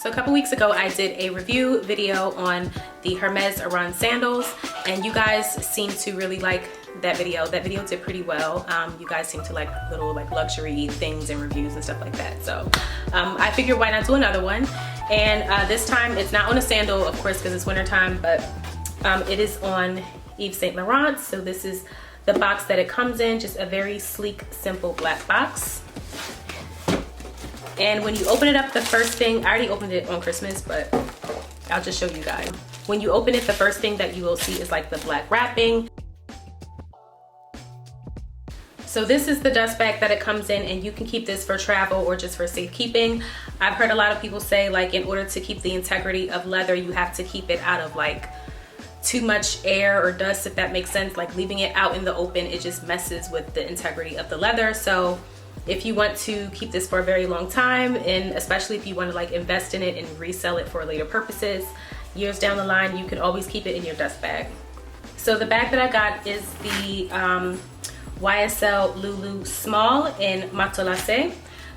So a couple weeks ago, I did a review video on the Hermes Aran sandals, and you guys seem to really like that video. That video did pretty well. You guys seem to like little like luxury things and reviews and stuff like that. So I figured why not do another one. And this time it's not on a sandal, of course, because it's winter time, but it is on Yves Saint Laurent. So this is the box that it comes in, just a very sleek, simple black box. And when you open it up, the first thing, I already opened it on Christmas, but I'll just show you guys. When you open it, the first thing that you will see is like the black wrapping. So this is the dust bag that it comes in, and you can keep this for travel or just for safekeeping. I've heard a lot of people say like in order to keep the integrity of leather, you have to keep it out of like too much air or dust, if that makes sense. Like leaving it out in the open, it just messes with the integrity of the leather. So if you want to keep this for a very long time, and especially if you want to like invest in it and resell it for later purposes, years down the line, you can always keep it in your dust bag. So the bag that I got is the YSL Lulu Small in Matelessé.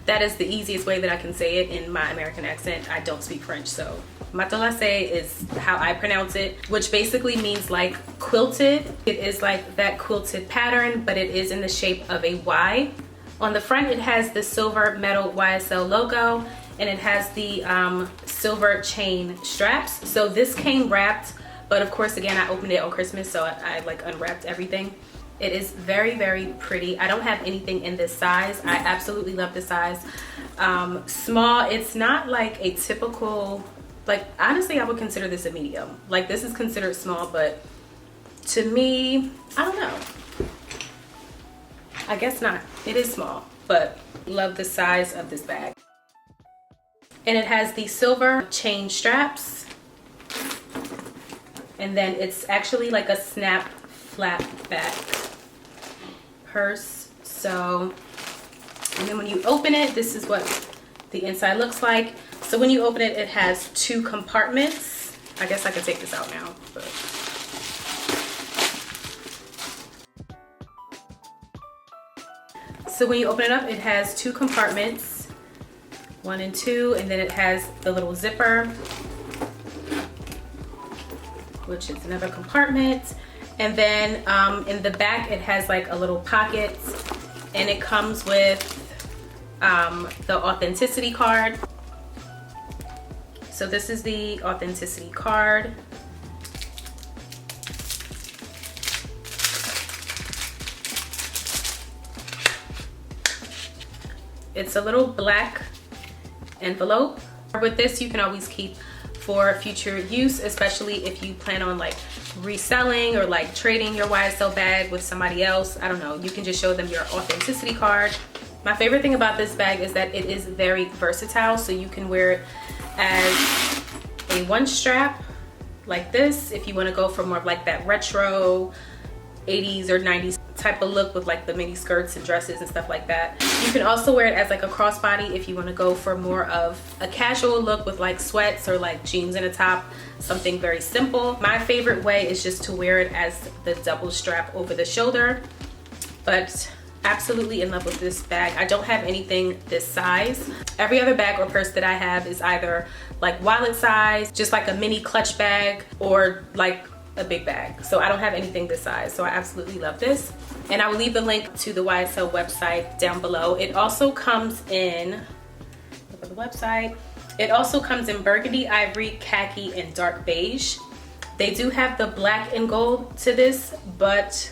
That is the easiest way that I can say it in my American accent. I don't speak French, so Matelessé is how I pronounce it, which basically means like quilted. It is like that quilted pattern, but it is in the shape of a Y. On the front, it has the silver metal YSL logo, and it has the silver chain straps. So this came wrapped, but of course, again, I opened it on Christmas, so I like unwrapped everything. It is very, very pretty. I don't have anything in this size. I absolutely love this size. Small, it's not like a typical, like honestly, I would consider this a medium. Like this is considered small, but to me, I don't know. I guess not. It is small, but love the size of this bag. And it has the silver chain straps. And then it's actually like a snap flap back purse. So, and then when you open it, this is what the inside looks like. So when you open it, it has two compartments. I guess I can take this out now, but so when you open it up, it has two compartments, 1 and 2, and then it has the little zipper, which is another compartment. And then in the back, it has like a little pocket, and it comes with the authenticity card. So this is the authenticity card. It's a little black envelope. With this, you can always keep for future use, especially if you plan on like reselling or like trading your YSL bag with somebody else. I don't know, you can just show them your authenticity card. My favorite thing about this bag is that it is very versatile, so you can wear it as a one strap like this if you want to go for more of like that retro 80s or 90s type of look with like the mini skirts and dresses and stuff like that. You can also wear it as like a crossbody if you want to go for more of a casual look with like sweats or like jeans and a top, something very simple. My favorite way is just to wear it as the double strap over the shoulder, but absolutely in love with this bag. I don't have anything this size. Every other bag or purse that I have is either like wallet size, just like a mini clutch bag, or like a big bag. So I don't have anything this size, so I absolutely love this. And I will leave the link to the YSL website down below. It also comes in, look at the website, it also comes in burgundy, ivory, khaki, and dark beige. They do have the black and gold to this, but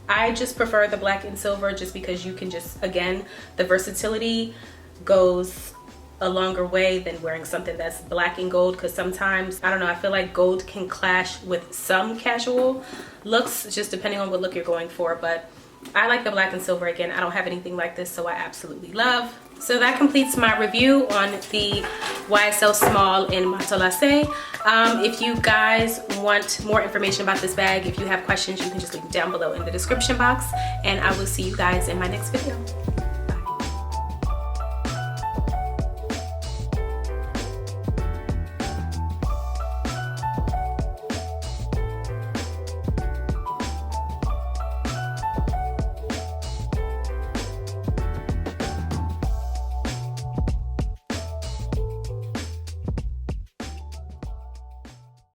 I just prefer the black and silver just because you can just, again, the versatility goes a longer way than wearing something that's black and gold, because sometimes, I don't know, I feel like gold can clash with some casual looks, just depending on what look you're going for. But I like the black and silver. Again, I don't have anything like this, so I absolutely love. So that completes my review on the YSL Small in Matelessé. If you guys want more information about this bag, if you have questions, you can just leave them down below in the description box, and I will see you guys in my next video.